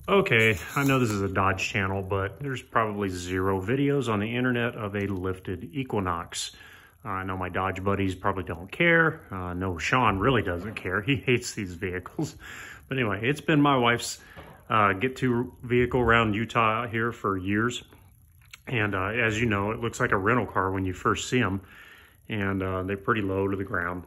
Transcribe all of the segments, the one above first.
Okay, I know this is a Dodge channel, but there's probably 0 videos on the internet of a lifted Equinox. I know my Dodge buddies probably don't care. No, Sean really doesn't care. He hates these vehicles. But anyway, it's been my wife's get-to vehicle around Utah here for years. And as you know, it looks like a rental car when you first see them. And they're pretty low to the ground.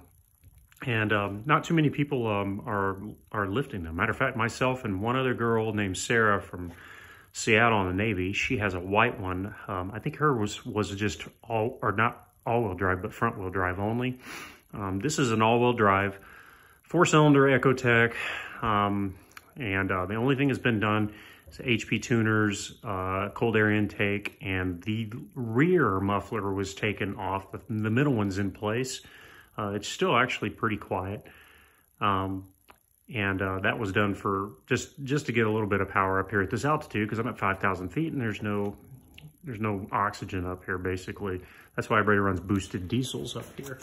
And not too many people are lifting them. Matter of fact, myself and one other girl named Sarah from Seattle in the Navy, she has a white one. I think her was just not all-wheel drive, but front-wheel drive only. This is an all-wheel drive, 4-cylinder Ecotec, and the only thing that's been done is HP tuners, cold air intake, and the rear muffler was taken off, but the middle one's in place. It's still actually pretty quiet. That was done for just to get a little bit of power up here at this altitude, because I'm at 5,000 feet and there's no oxygen up here, basically. That's why everybody runs boosted diesels up here.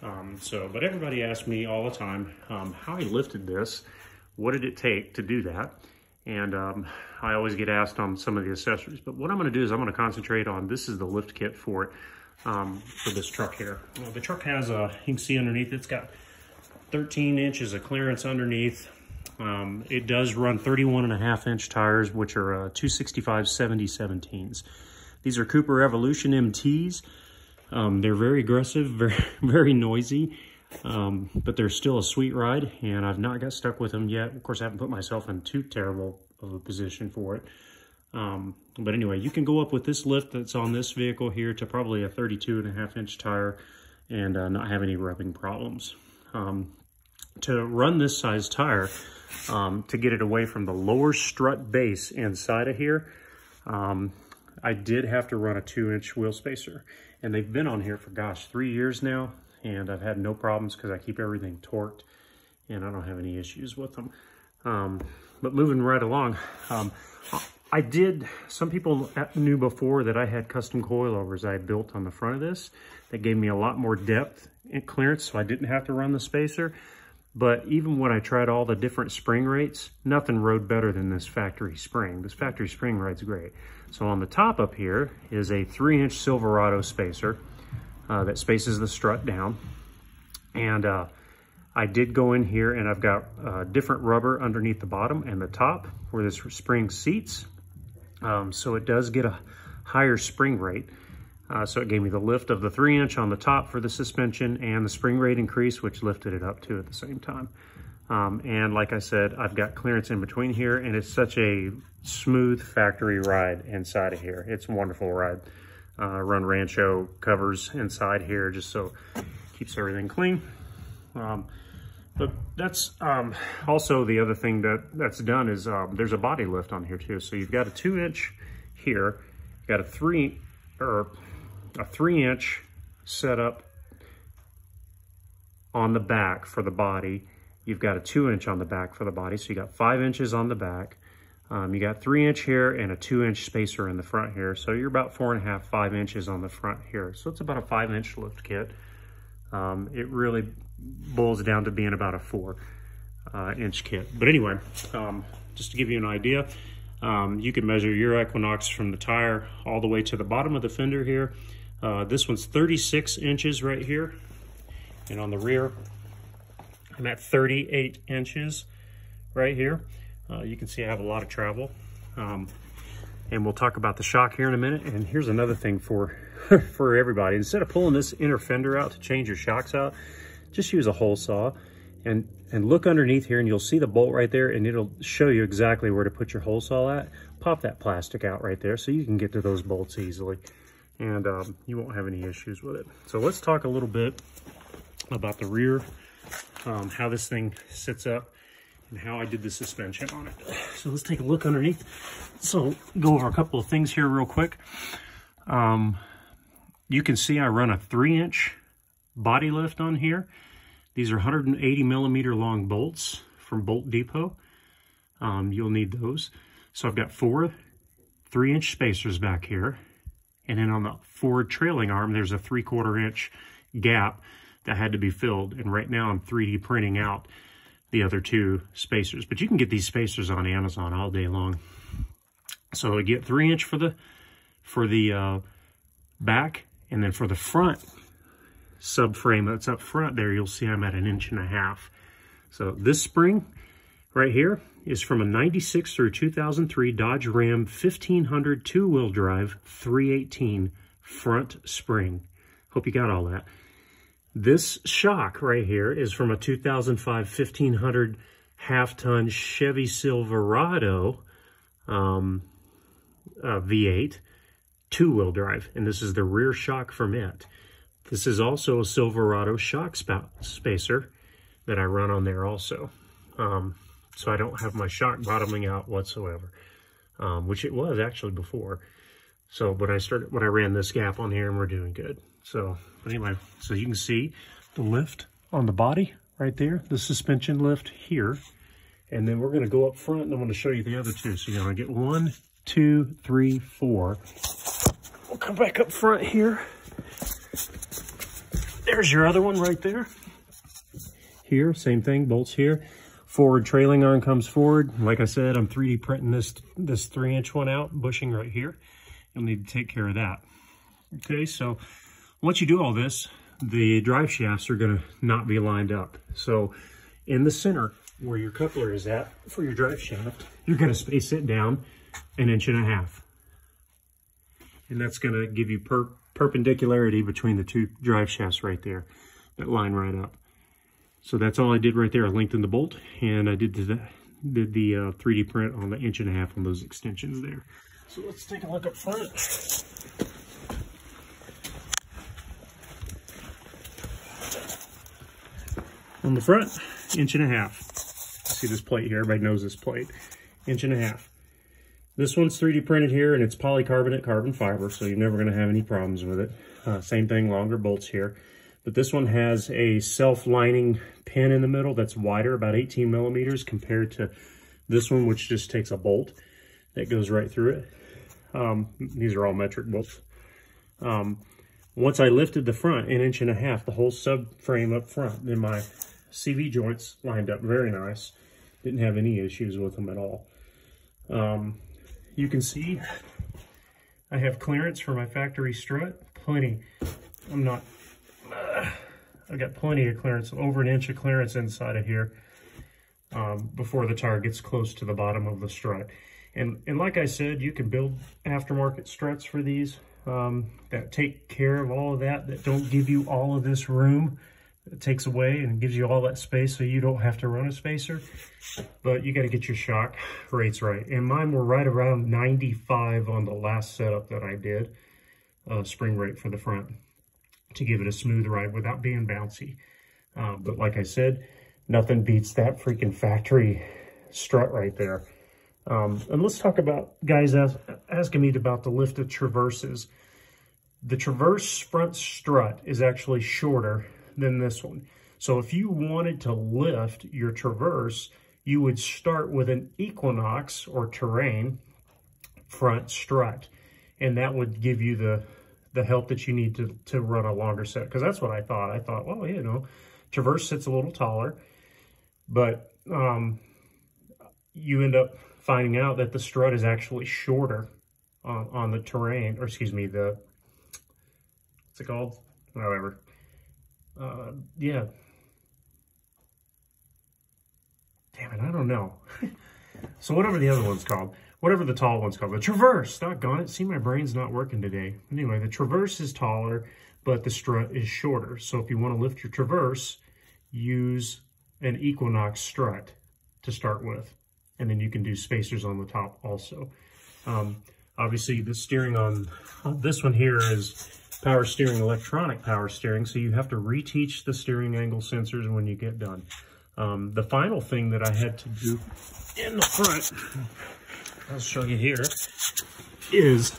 But everybody asks me all the time how I lifted this. What did it take to do that? And I always get asked on some of the accessories. But what I'm going to do is I'm going to concentrate on, this is the lift kit for it. For this truck here. The truck has you can see underneath, it's got 13 inches of clearance underneath. It does run 31.5-inch tires, which are 265/70/17s. These are Cooper Evolution MTs. They're very aggressive, very noisy, but they're still a sweet ride, and I've not got stuck with them yet. Of course, I haven't put myself in too terrible of a position for it. But anyway, you can go up with this lift that's on this vehicle here to probably a 32.5-inch tire and not have any rubbing problems. To run this size tire, to get it away from the lower strut base inside of here, I did have to run a 2-inch wheel spacer. And they've been on here for, gosh, 3 years now, and I've had no problems because I keep everything torqued and I don't have any issues with them. But moving right along, some people knew before that I had custom coilovers I had built on the front of this that gave me a lot more depth and clearance, so I didn't have to run the spacer. But even when I tried all the different spring rates, nothing rode better than this factory spring. This factory spring rides great. So on the top up here is a 3-inch Silverado spacer that spaces the strut down. And I did go in here and I've got different rubber underneath the bottom and the top where this spring seats. So it does get a higher spring rate. So it gave me the lift of the 3-inch on the top for the suspension and the spring rate increase, which lifted it up too at the same time. And like I said, I've got clearance in between here, and it's such a smooth factory ride inside of here. It's a wonderful ride. Run Rancho covers inside here just so it keeps everything clean. But that's also the other thing that's done is there's a body lift on here too. So you've got a 2-inch here, you've got a 3-inch setup on the back for the body. You've got a 2-inch on the back for the body. So you got 5 inches on the back. You got 3-inch here and a 2-inch spacer in the front here. So you're about 4.5, 5 inches on the front here. So it's about a 5-inch lift kit. It really boils down to being about a 4-inch kit. But anyway, just to give you an idea, you can measure your Equinox from the tire all the way to the bottom of the fender here. This one's 36 inches right here. And on the rear, I'm at 38 inches right here. You can see I have a lot of travel. And we'll talk about the shock here in a minute. And here's another thing for everybody. Instead of pulling this inner fender out to change your shocks out, just use a hole saw and look underneath here, and you'll see the bolt right there, and it'll show you exactly where to put your hole saw at. Pop that plastic out right there so you can get to those bolts easily, and you won't have any issues with it. So let's talk a little bit about the rear, how this thing sits up, and how I did the suspension on it. So let's take a look underneath. So go over a couple of things here real quick. You can see I run a 3-inch body lift on here. These are 180 millimeter long bolts from BoltDepot. You'll need those. So I've got 4 3-inch spacers back here. And then on the forward trailing arm, there's a 3/4 inch gap that had to be filled. And right now I'm 3D printing out the other two spacers. But you can get these spacers on Amazon all day long. So I get 3-inch for the back, and then for the front subframe that's up front there, you'll see I'm at 1.5 inches. So this spring right here is from a 96 through 2003 Dodge Ram 1500 two-wheel drive 318 front spring. Hope you got all that. This shock right here is from a 2005 1500 half-ton Chevy Silverado V8 two-wheel drive, and this is the rear shock from it. This is also a Silverado shock spacer that I run on there also. So I don't have my shock bottoming out whatsoever, which it was actually before. So when I ran this gap on here, and we're doing good. So but anyway, so you can see the lift on the body right there, the suspension lift here, and then we're going to go up front, and I'm going to show you the other two. So you're going to get 1, 2, 3, 4. We'll come back up front here. There's your other one right there. Here, same thing, bolts here. Forward trailing arm comes forward. Like I said, I'm 3D printing this 3-inch one out, bushing right here. You'll need to take care of that. Okay, so once you do all this, the drive shafts are gonna not be lined up. So in the center, where your coupler is at for your drive shaft, you're gonna space it down 1.5 inches. And that's gonna give you perpendicularity between the two drive shafts right there that line right up. So that's all I did right there. I lengthened the bolt, and I did the 3D print on the 1.5 inches on those extensions there. So let's take a look up front. On the front, 1.5 inches. See this plate here? Everybody knows this plate. 1.5 inches. This one's 3D printed here, and it's polycarbonate carbon fiber, so you're never going to have any problems with it. Same thing, longer bolts here. But this one has a self-lining pin in the middle that's wider, about 18 millimeters, compared to this one, which just takes a bolt that goes right through it. These are all metric bolts. Once I lifted the front 1.5 inches, the whole subframe up front, then my CV joints lined up very nice. Didn't have any issues with them at all. You can see I have clearance for my factory strut. Plenty. I've got plenty of clearance, over 1 inch of clearance inside of here before the tire gets close to the bottom of the strut. And like I said, you can build aftermarket struts for these that take care of all of that, that don't give you all of this room. It takes away and gives you all that space so you don't have to run a spacer. But you got to get your shock rates right. And mine were right around 95 on the last setup that I did, spring rate for the front, to give it a smooth ride without being bouncy. But like I said, nothing beats that freaking factory strut right there. And let's talk about, guys asking me about the lifted traverses. The Traverse front strut is actually shorter than this one. So if you wanted to lift your Traverse, you would start with an Equinox or Terrain front strut. And that would give you the help that you need to run a longer set. Because that's what I thought. I thought, well, you know, Traverse sits a little taller, but you end up finding out that the strut is actually shorter on the Terrain, or excuse me, what's it called? Whatever. Yeah. Damn it, I don't know. So whatever the other one's called, whatever the tall one's called, the Traverse, doggone it. See, my brain's not working today. Anyway, the Traverse is taller, but the strut is shorter. So if you want to lift your Traverse, use an Equinox strut to start with. And then you can do spacers on the top also. Obviously, the steering on this one here is power steering, electronic power steering, so you have to reteach the steering angle sensors when you get done. The final thing that I had to do in the front, I'll show you here, is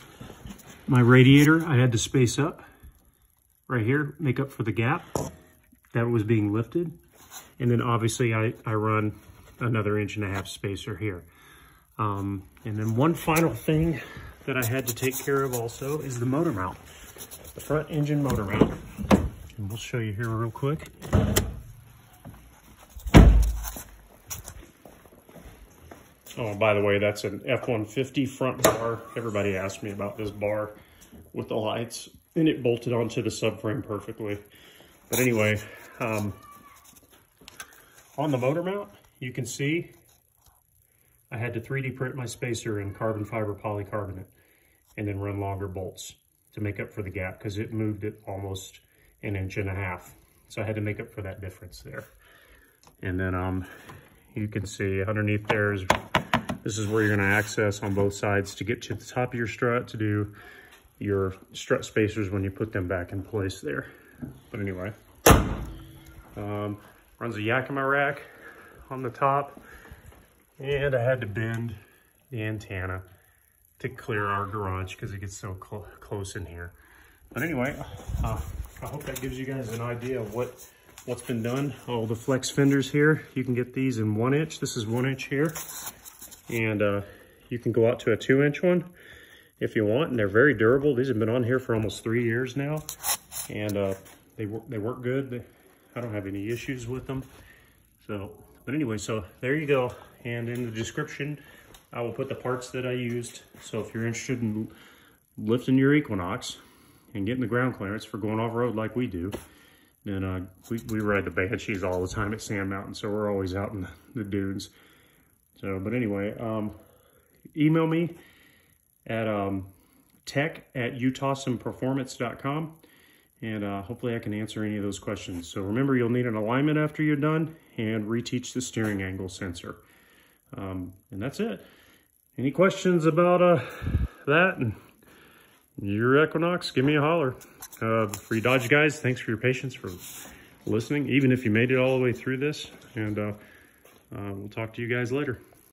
my radiator. I had to space up right here, make up for the gap that was being lifted. And then obviously I run another 1.5 inch spacer here. And then one final thing that I had to take care of also is the motor mount, the front engine motor mount. And we'll show you here real quick. Oh, by the way, that's an F-150 front bar. Everybody asked me about this bar with the lights, and it bolted onto the subframe perfectly. But anyway, on the motor mount, you can see I had to 3D print my spacer in carbon fiber polycarbonate and then run longer bolts to make up for the gap because it moved it almost an inch and a half. So I had to make up for that difference there. And then you can see underneath there is, this is where you're going to access on both sides to get to the top of your strut to do your strut spacers when you put them back in place there. But anyway, runs a Yakima rack on the top, and I had to bend the antenna to clear our garage because it gets so close in here. But anyway, I hope that gives you guys an idea of what's been done. Oh, the flex fenders here, you can get these in 1 inch. This is 1 inch here, and you can go out to a 2-inch one if you want, and they're very durable. These have been on here for almost 3 years now, and they work good. I don't have any issues with them. So, but anyway, so there you go. And in the description, I will put the parts that I used. So if you're interested in lifting your Equinox and getting the ground clearance for going off-road like we do, then we ride the Banshees all the time at Sand Mountain, so we're always out in the dunes. So, but anyway, email me at tech@utawsomeperformance.com, and hopefully I can answer any of those questions. So remember, you'll need an alignment after you're done and reteach the steering angle sensor. And that's it. Any questions about that and your Equinox, give me a holler. For you Dodge guys, thanks for your patience, for listening, even if you made it all the way through this. And we'll talk to you guys later.